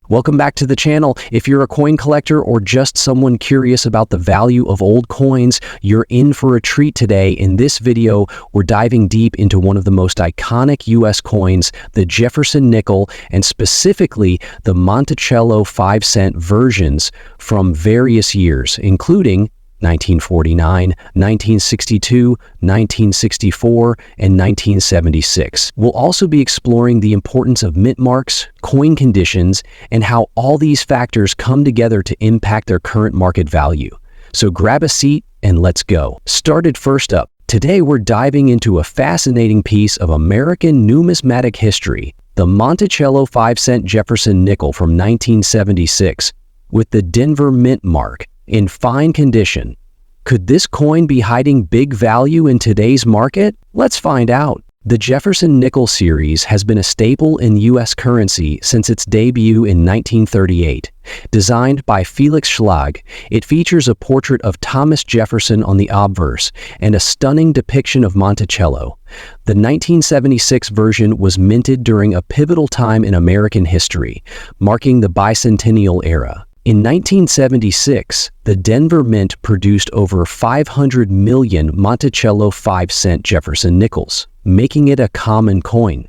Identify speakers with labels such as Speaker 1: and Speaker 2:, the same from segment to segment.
Speaker 1: Welcome back to the channel. If you're a coin collector or just someone curious about the value of old coins, you're in for a treat today. In this video, we're diving deep into one of the most iconic U.S. coins, the Jefferson nickel, and specifically the Monticello 5-cent versions from various years, including 1949, 1962, 1964, and 1976. We'll also be exploring the importance of mint marks, coin conditions, and how all these factors come together to impact their current market value. So grab a seat and let's go. Started first up. Today we're diving into a fascinating piece of American numismatic history, the Monticello 5-cent Jefferson nickel from 1976, with the Denver mint mark in fine condition. Could this coin be hiding big value in today's market? Let's find out. The Jefferson nickel series has been a staple in U.S. currency since its debut in 1938. Designed by Felix Schlag, it features a portrait of Thomas Jefferson on the obverse and a stunning depiction of Monticello. The 1976 version was minted during a pivotal time in American history, marking the bicentennial era. In 1976, the Denver Mint produced over 500 million Monticello 5-cent Jefferson nickels, making it a common coin.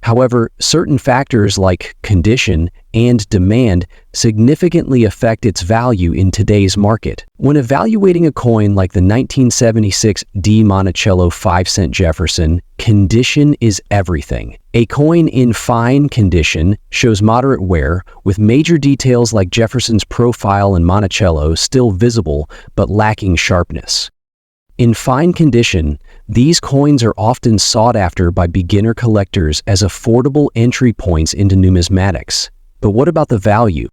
Speaker 1: However, certain factors like condition and demand significantly affect its value in today's market. When evaluating a coin like the 1976 D Monticello 5-cent Jefferson, condition is everything. A coin in fine condition shows moderate wear, with major details like Jefferson's profile and Monticello still visible but lacking sharpness. In fine condition, these coins are often sought after by beginner collectors as affordable entry points into numismatics. But what about the value?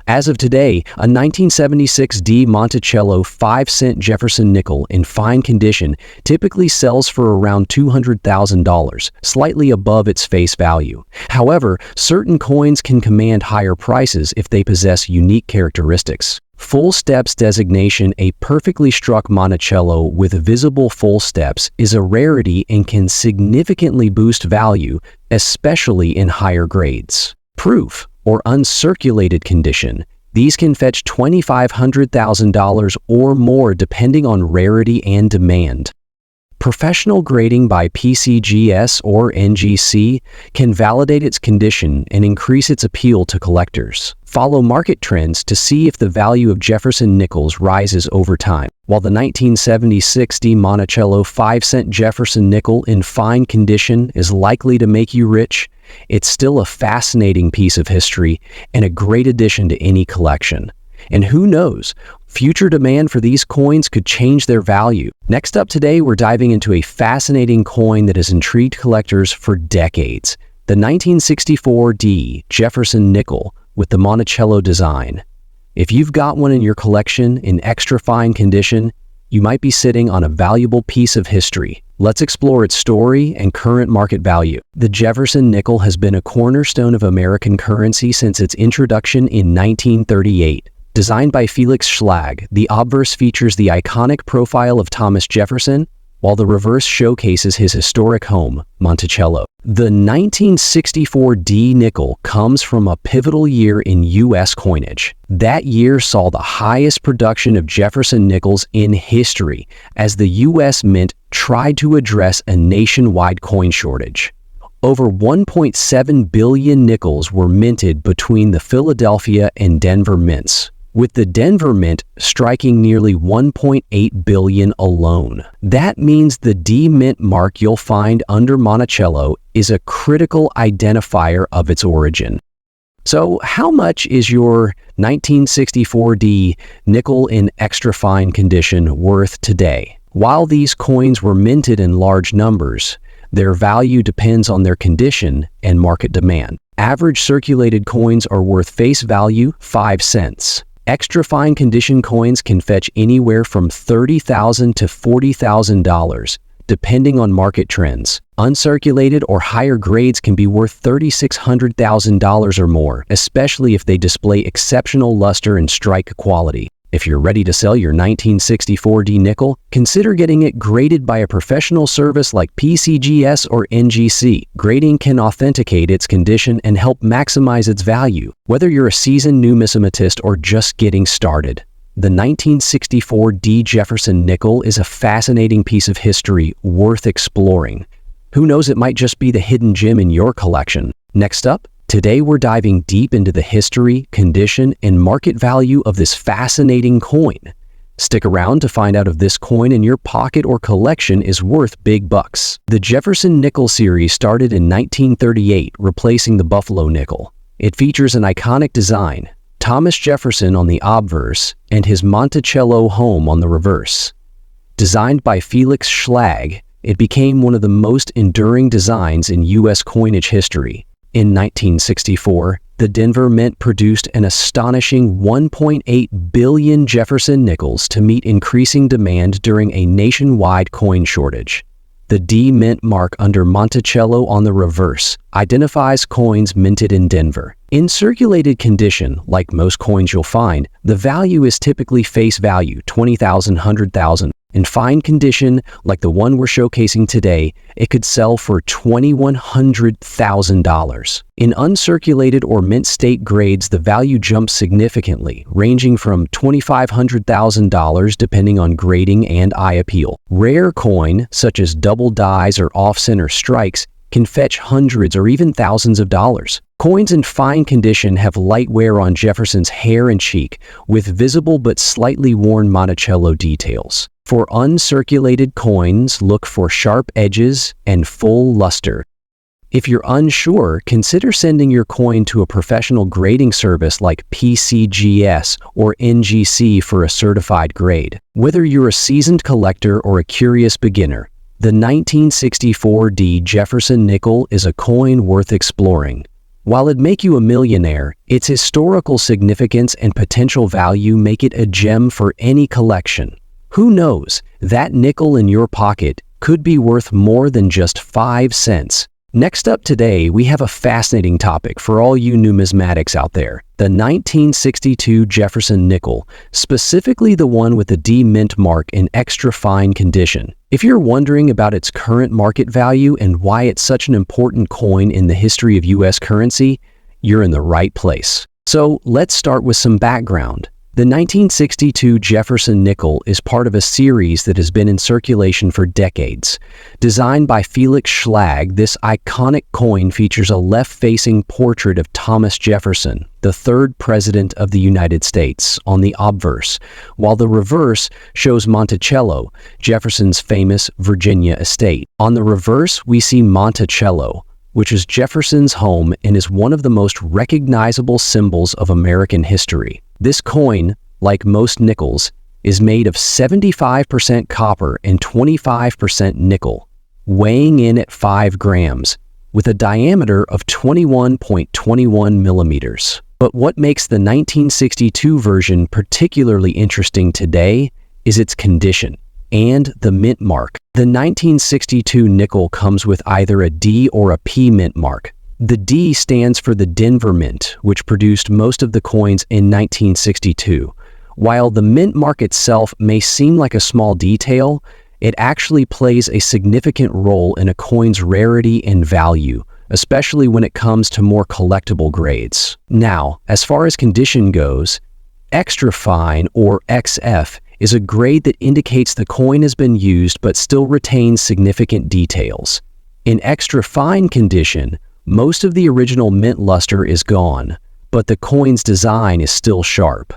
Speaker 1: As of today, a 1976 D Monticello 5-cent Jefferson nickel in fine condition typically sells for around $200,000, slightly above its face value. However, certain coins can command higher prices if they possess unique characteristics. Full steps designation. A perfectly struck Monticello with visible full steps is a rarity and can significantly boost value, especially in higher grades. Proof or uncirculated condition. These can fetch $2,500,000 or more depending on rarity and demand. Professional grading by PCGS or NGC can validate its condition and increase its appeal to collectors. Follow market trends to see if the value of Jefferson nickels rises over time. While the 1976 D Monticello 5-cent Jefferson nickel in fine condition is likely to make you rich, it's still a fascinating piece of history and a great addition to any collection. And who knows, future demand for these coins could change their value. Next up today, we're diving into a fascinating coin that has intrigued collectors for decades, the 1964 D Jefferson nickel with the Monticello design. If you've got one in your collection in extra fine condition, you might be sitting on a valuable piece of history. Let's explore its story and current market value. The Jefferson nickel has been a cornerstone of American currency since its introduction in 1938. Designed by Felix Schlag, the obverse features the iconic profile of Thomas Jefferson, while the reverse showcases his historic home, Monticello. The 1964 D nickel comes from a pivotal year in U.S. coinage. That year saw the highest production of Jefferson nickels in history as the U.S. Mint tried to address a nationwide coin shortage. Over 1.7 billion nickels were minted between the Philadelphia and Denver mints, with the Denver Mint striking nearly 1.8 billion alone. That means the D Mint mark you'll find under Monticello is a critical identifier of its origin. So how much is your 1964 D nickel in extra fine condition worth today? While these coins were minted in large numbers, their value depends on their condition and market demand. Average circulated coins are worth face value 5 cents. Extra fine condition coins can fetch anywhere from $30,000 to $40,000, depending on market trends. Uncirculated or higher grades can be worth $3,600,000 or more, especially if they display exceptional luster and strike quality. If you're ready to sell your 1964 D nickel, consider getting it graded by a professional service like PCGS or NGC. Grading can authenticate its condition and help maximize its value, whether you're a seasoned numismatist or just getting started. The 1964 D Jefferson nickel is a fascinating piece of history worth exploring. Who knows, it might just be the hidden gem in your collection. Next up, today we're diving deep into the history, condition, and market value of this fascinating coin. Stick around to find out if this coin in your pocket or collection is worth big bucks. The Jefferson nickel series started in 1938, replacing the Buffalo nickel. It features an iconic design, Thomas Jefferson on the obverse and his Monticello home on the reverse. Designed by Felix Schlag, it became one of the most enduring designs in U.S. coinage history. In 1964, the Denver Mint produced an astonishing 1.8 billion Jefferson nickels to meet increasing demand during a nationwide coin shortage. The D Mint mark under Monticello on the reverse identifies coins minted in Denver. In circulated condition, like most coins you'll find, the value is typically face value, 20,000, 100,000. In fine condition, like the one we're showcasing today, it could sell for $2,100,000. In uncirculated or mint state grades, the value jumps significantly, ranging from $2,500,000 depending on grading and eye appeal. Rare coin, such as double dies or off-center strikes, can fetch hundreds or even thousands of dollars. Coins in fine condition have light wear on Jefferson's hair and cheek, with visible but slightly worn Monticello details. For uncirculated coins, look for sharp edges and full luster. If you're unsure, consider sending your coin to a professional grading service like PCGS or NGC for a certified grade. Whether you're a seasoned collector or a curious beginner, the 1964 D Jefferson nickel is a coin worth exploring. While it'd make you a millionaire, its historical significance and potential value make it a gem for any collection. Who knows, that nickel in your pocket could be worth more than just 5 cents. Next up today, we have a fascinating topic for all you numismatics out there. The 1962 Jefferson nickel, specifically the one with the D Mint mark in extra fine condition. If you're wondering about its current market value and why it's such an important coin in the history of U.S. currency, you're in the right place. So let's start with some background. The 1962 Jefferson nickel is part of a series that has been in circulation for decades. Designed by Felix Schlag, this iconic coin features a left-facing portrait of Thomas Jefferson, the third president of the United States, on the obverse, while the reverse shows Monticello, Jefferson's famous Virginia estate. On the reverse, we see Monticello, which is Jefferson's home and is one of the most recognizable symbols of American history. This coin, like most nickels, is made of 75% copper and 25% nickel, weighing in at 5 grams, with a diameter of 21.21 millimeters. But what makes the 1962 version particularly interesting today is its condition and the mint mark. The 1962 nickel comes with either a D or a P mint mark. The D stands for the Denver Mint, which produced most of the coins in 1962. While the mint mark itself may seem like a small detail, it actually plays a significant role in a coin's rarity and value, especially when it comes to more collectible grades. Now, as far as condition goes, extra fine or XF is a grade that indicates the coin has been used but still retains significant details. In extra fine condition, most of the original mint luster is gone, but the coin's design is still sharp.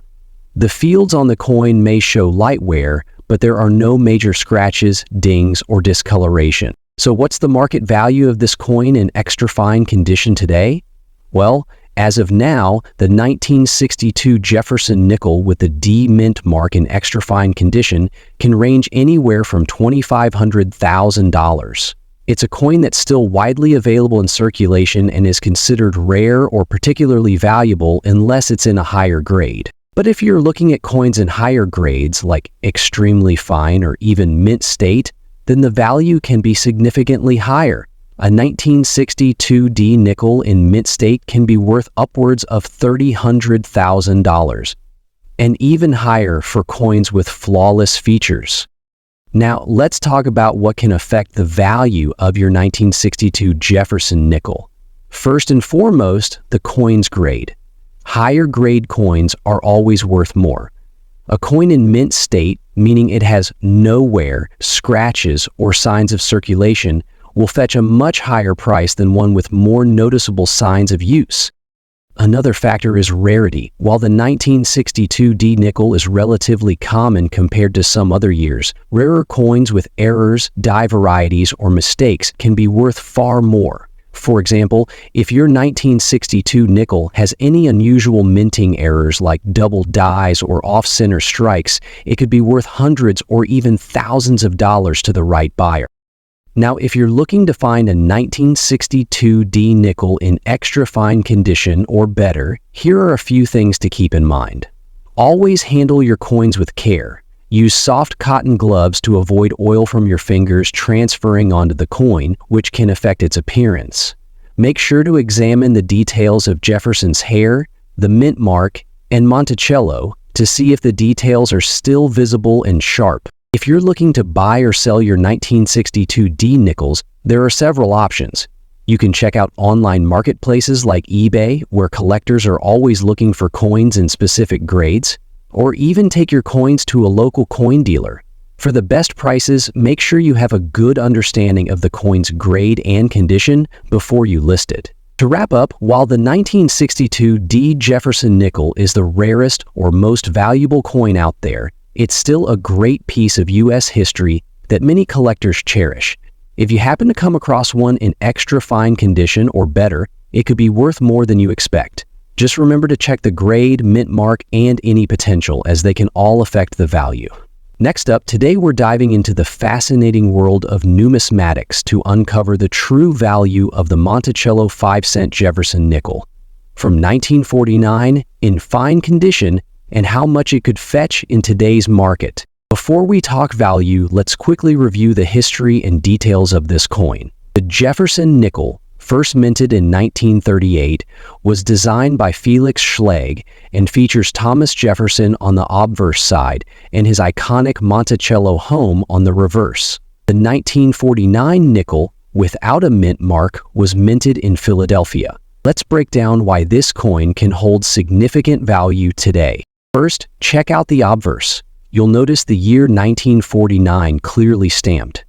Speaker 1: The fields on the coin may show light wear, but there are no major scratches, dings, or discoloration. So what's the market value of this coin in extra fine condition today? Well, as of now, the 1962 Jefferson nickel with the D Mint mark in extra fine condition can range anywhere from $2,500,000. It's a coin that's still widely available in circulation and is considered rare or particularly valuable unless it's in a higher grade. But if you're looking at coins in higher grades, like extremely fine or even mint state, then the value can be significantly higher. A 1962 D nickel in mint state can be worth upwards of $300,000. and even higher for coins with flawless features. Now, let's talk about what can affect the value of your 1962 Jefferson nickel. First and foremost, the coin's grade. Higher grade coins are always worth more. A coin in mint state, meaning it has no wear, scratches, or signs of circulation, will fetch a much higher price than one with more noticeable signs of use. Another factor is rarity. While the 1962 D nickel is relatively common compared to some other years, rarer coins with errors, die varieties, or mistakes can be worth far more. For example, if your 1962 nickel has any unusual minting errors like double dies or off-center strikes, it could be worth hundreds or even thousands of dollars to the right buyer. Now, if you're looking to find a 1962 D nickel in extra fine condition or better, here are a few things to keep in mind. Always handle your coins with care. Use soft cotton gloves to avoid oil from your fingers transferring onto the coin, which can affect its appearance. Make sure to examine the details of Jefferson's hair, the mint mark, and Monticello to see if the details are still visible and sharp. If you're looking to buy or sell your 1962 D nickels, there are several options. You can check out online marketplaces like eBay, where collectors are always looking for coins in specific grades, or even take your coins to a local coin dealer. For the best prices, make sure you have a good understanding of the coin's grade and condition before you list it. To wrap up, while the 1962 D Jefferson nickel is the rarest or most valuable coin out there, it's still a great piece of U.S. history that many collectors cherish. If you happen to come across one in extra fine condition or better, it could be worth more than you expect. Just remember to check the grade, mint mark, and any potential, as they can all affect the value. Next up, today we're diving into the fascinating world of numismatics to uncover the true value of the Monticello 5-cent Jefferson nickel. From 1949, in fine condition, and how much it could fetch in today's market. Before we talk value, let's quickly review the history and details of this coin. The Jefferson nickel, first minted in 1938, was designed by Felix Schlegel and features Thomas Jefferson on the obverse side and his iconic Monticello home on the reverse. The 1949 nickel, without a mint mark, was minted in Philadelphia. Let's break down why this coin can hold significant value today. First, check out the obverse. You'll notice the year 1949 clearly stamped.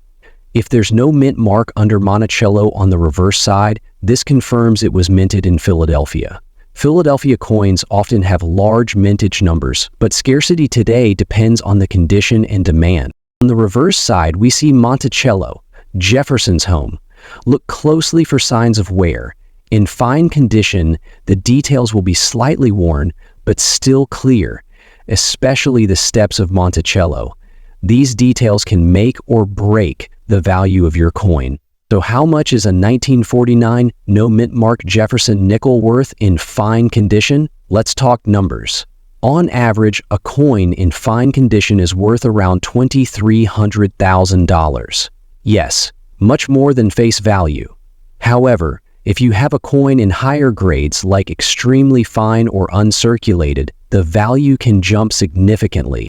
Speaker 1: If there's no mint mark under Monticello on the reverse side, this confirms it was minted in Philadelphia. Philadelphia coins often have large mintage numbers, but scarcity today depends on the condition and demand. On the reverse side, we see Monticello, Jefferson's home. Look closely for signs of wear. In fine condition, the details will be slightly worn, but still clear, especially the steps of Monticello. These details can make or break the value of your coin. So how much is a 1949 no mint mark Jefferson nickel worth in fine condition? Let's talk numbers. On average, a coin in fine condition is worth around $2,300,000. Yes, much more than face value. However, if you have a coin in higher grades like extremely fine or uncirculated, the value can jump significantly.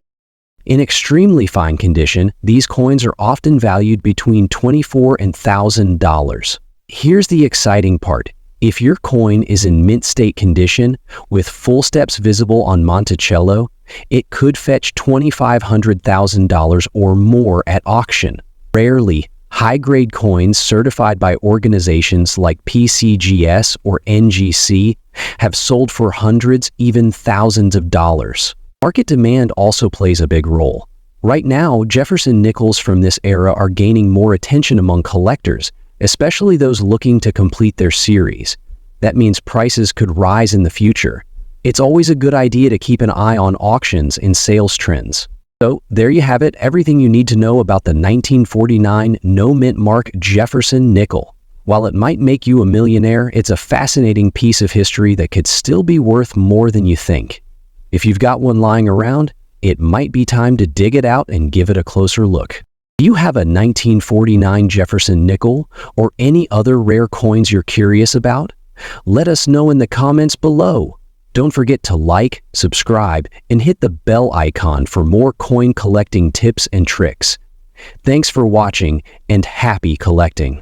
Speaker 1: In extremely fine condition, these coins are often valued between $24,000 and $1,000. Here's the exciting part. If your coin is in mint state condition, with full steps visible on Monticello, it could fetch $2,500,000 or more at auction. Rarely, high-grade coins certified by organizations like PCGS or NGC have sold for hundreds, even thousands of dollars. Market demand also plays a big role. Right now, Jefferson nickels from this era are gaining more attention among collectors, especially those looking to complete their series. That means prices could rise in the future. It's always a good idea to keep an eye on auctions and sales trends. So, there you have it, everything you need to know about the 1949 no mint mark Jefferson nickel. While it might make you a millionaire, it's a fascinating piece of history that could still be worth more than you think. If you've got one lying around, it might be time to dig it out and give it a closer look. Do you have a 1949 Jefferson nickel or any other rare coins you're curious about? Let us know in the comments below. Don't forget to like, subscribe, and hit the bell icon for more coin collecting tips and tricks. Thanks for watching, and happy collecting!